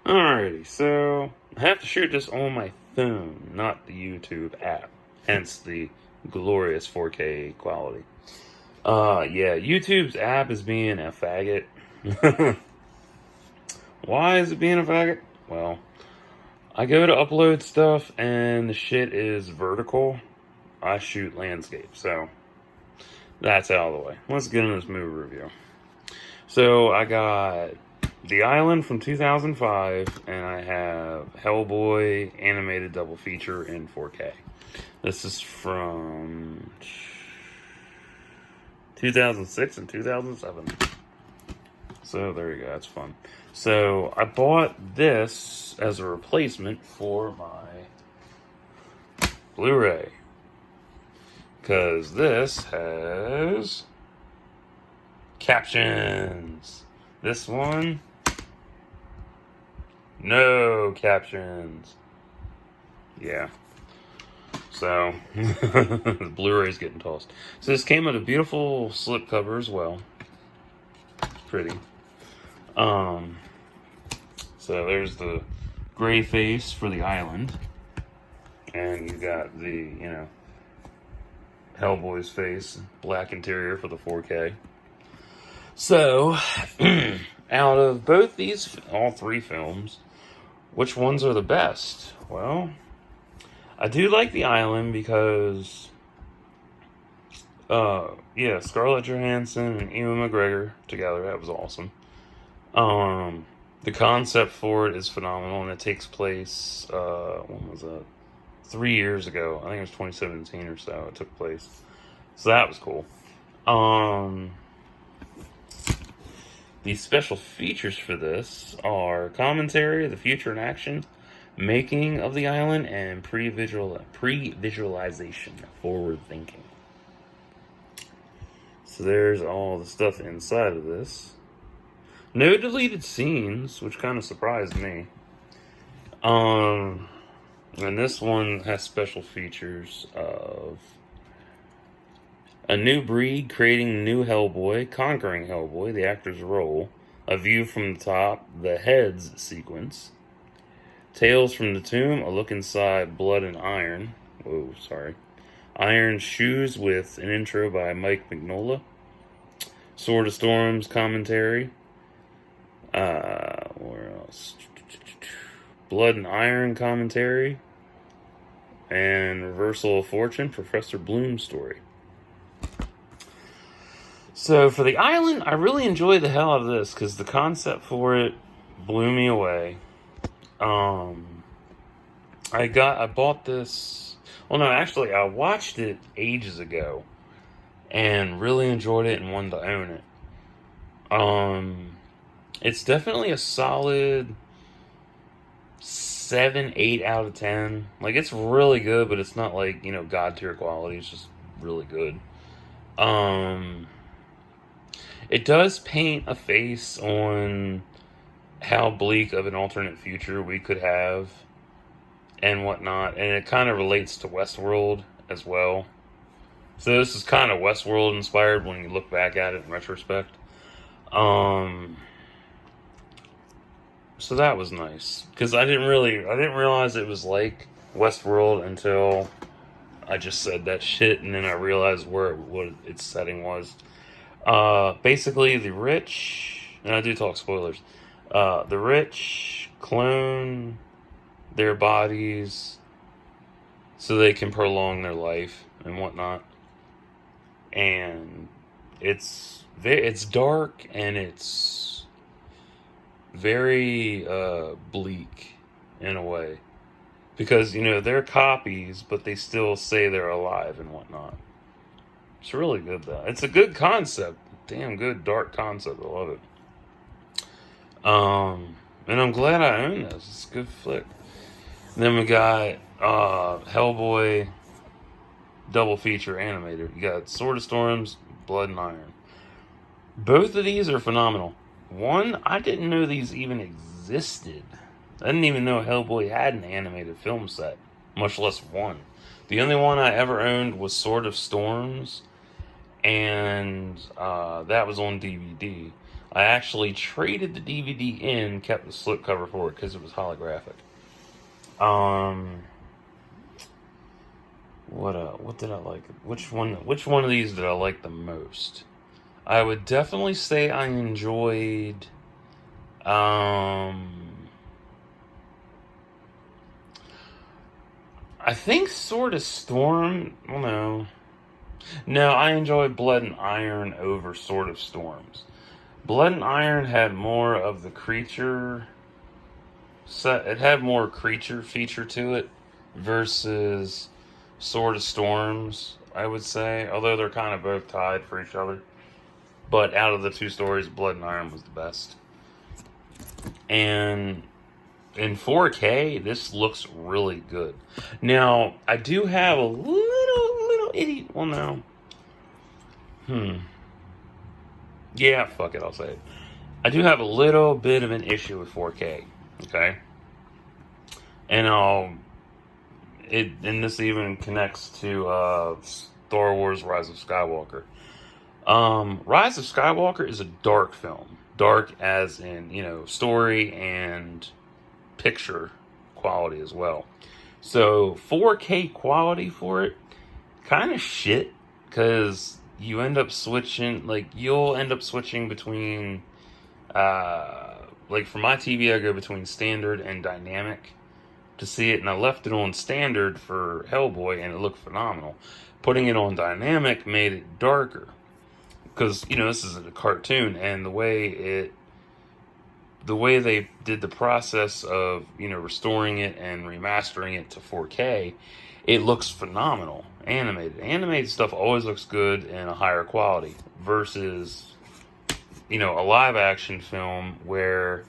Alrighty, so I have to shoot this on my phone, not the YouTube app. Hence the glorious 4K quality. Yeah, YouTube's app is being a faggot. Why is it being a faggot? Well, I go to upload stuff and the shit is vertical. I shoot landscape, so that's out of the way. Let's get into this movie review. So I got The Island from 2005, and I have Hellboy animated double feature in 4K. This is from 2006 and 2007. So there you go, that's fun. So I bought this as a replacement for my Blu-ray, because this has captions. This one, no captions. Yeah. So, the Blu-ray's getting tossed. So this came with a beautiful slipcover as well. Pretty. So there's the gray face for the island. And you got the, Hellboy's face, black interior for the 4K. So, out of both these, all three films, which ones are the best? Well, I do like The Island because, Scarlett Johansson and Ewan McGregor together, that was awesome. The concept for it is phenomenal, and it takes place, when was that? 3 years ago. I think it was 2017 or so it took place. So that was cool. The special features for this are commentary, the future in action, making of the island, and pre-visualization, forward thinking. So there's all the stuff inside of this. No deleted scenes, which kind of surprised me. And this one has special features of a new breed creating new Hellboy, conquering Hellboy, the actor's role, a view from the top, the heads sequence, Tales from the Tomb, a look inside blood and iron. Iron Shoes with an intro by Mike Mignola. Sword of Storms commentary. Where else? Blood and Iron commentary. And Reversal of Fortune, Professor Bloom's story. So for The Island, I really enjoyed the hell out of this because the concept for it blew me away. I bought this. Well, no, actually, I watched it ages ago and really enjoyed it and wanted to own it. It's definitely a solid 7, 8 out of 10. Like, it's really good, but it's not like, God tier quality. It's just really good. It does paint a face on how bleak of an alternate future we could have and whatnot, and it kind of relates to Westworld as well. So this is kind of Westworld inspired when you look back at it in retrospect. So that was nice, because I didn't realize it was like Westworld until I just said that shit, and then I realized what its setting was. Basically, the rich, and I do talk spoilers, the rich clone their bodies so they can prolong their life and whatnot. And it's dark, and it's very bleak in a way, because they're copies, but they still say they're alive and whatnot. It's really good though. It's a good concept, damn good dark concept. I love it. And I'm glad I own this. It's a good flick. And then we got Hellboy double feature animated. You got Sword of Storms, Blood and Iron. Both of these are phenomenal. One, I didn't know these even existed. I didn't even know Hellboy had an animated film set, much less one. The only one I ever owned was Sword of Storms, and that was on DVD. I actually traded the DVD in, kept the slipcover for it because it was holographic. What did I like? Which one of these did I like the most? I would definitely say I enjoyed I think Sword of Storm. Well, no, I enjoyed Blood and Iron over Sword of Storms. Blood and Iron had more of the creature set. It had more creature feature to it versus Sword of Storms, I would say. Although they're kind of both tied for each other. But out of the two stories, Blood and Iron was the best. And in 4K, this looks really good. Now, I do have a little itty. Well, no. Yeah, fuck it, I'll say it. I do have a little bit of an issue with 4K. Okay? And this even connects to Star Wars Rise of Skywalker. Rise of Skywalker is a dark film. Dark as in, story and picture quality as well. So 4K quality for it, kind of shit, because you'll end up switching between, for my TV, I go between standard and dynamic to see it, and I left it on standard for Hellboy, and it looked phenomenal. Putting it on dynamic made it darker, because, this is a cartoon, and the way they did the process of, restoring it and remastering it to 4K, it looks phenomenal. Animated stuff always looks good in a higher quality versus, a live action film where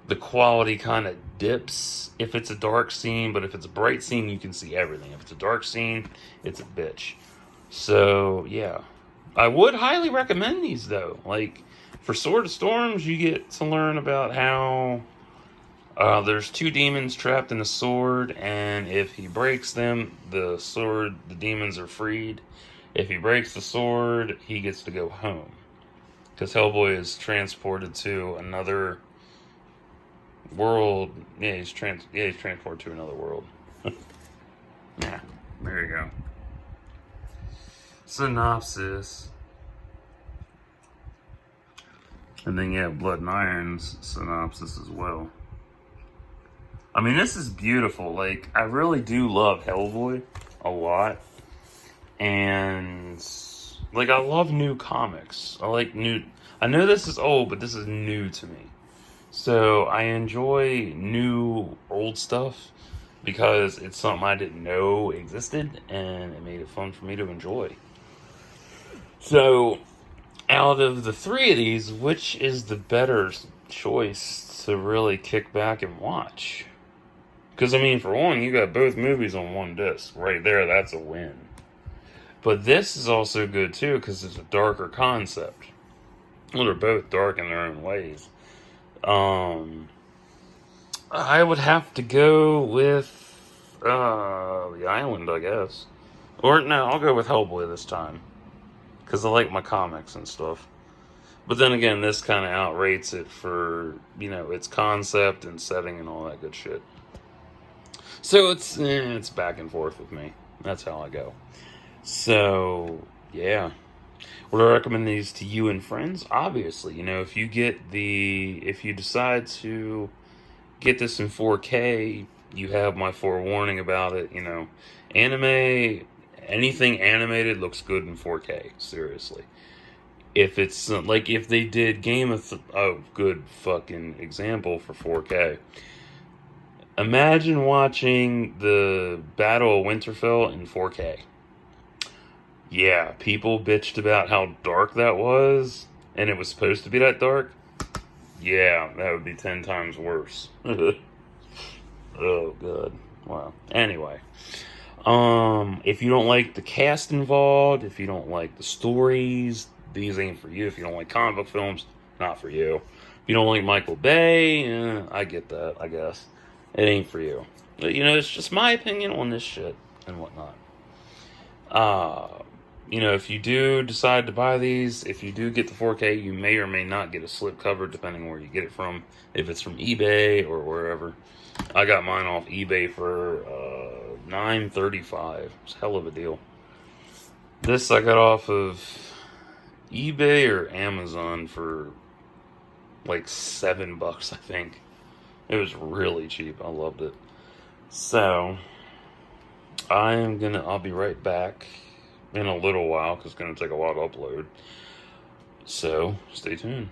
the quality kind of dips if it's a dark scene, but if it's a bright scene, you can see everything. If it's a dark scene, it's a bitch. So, yeah. I would highly recommend these, though. For Sword of Storms, you get to learn about how there's two demons trapped in a sword, and if he breaks them, the demons are freed. If he breaks the sword, he gets to go home. Because Hellboy is transported to another world. Yeah, he's transported to another world. Yeah, there you go. Synopsis. And then you have Blood and Iron's synopsis as well. I mean, this is beautiful. I really do love Hellboy a lot. And, I love new comics. I know this is old, but this is new to me. So, I enjoy new old stuff because it's something I didn't know existed, and it made it fun for me to enjoy. So, out of the three of these, which is the better choice to really kick back and watch? Because, for one, you got both movies on one disc. Right there, that's a win. But this is also good, too, because it's a darker concept. Well, they're both dark in their own ways. I would have to go with the Island, I guess. Or, no, I'll go with Hellboy this time. Because I like my comics and stuff. But then again, this kind of outrates it for, its concept and setting and all that good shit. So it's back and forth with me. That's how I go. So, yeah. Would I recommend these to you and friends? Obviously. If you decide to get this in 4K, you have my forewarning about it. Anything animated looks good in 4K. Seriously. If it's if they did good fucking example for 4K. Imagine watching the Battle of Winterfell in 4K. Yeah, people bitched about how dark that was, and it was supposed to be that dark. Yeah, that would be 10 times worse. Oh, God. Wow. Anyway. If you don't like the cast involved, if you don't like the stories, these ain't for you. If you don't like comic book films, not for you. If you don't like Michael Bay, I get that, I guess. It ain't for you. But, it's just my opinion on this shit and whatnot. you know, if you do decide to buy these, if you do get the 4K, you may or may not get a slip cover depending where you get it from. If it's from eBay or wherever. I got mine off eBay for $9.35. It's a hell of a deal. This I got off of eBay or Amazon for like $7, I think. It was really cheap. I loved it. So I'll be right back in a little while because it's going to take a while to upload. So stay tuned.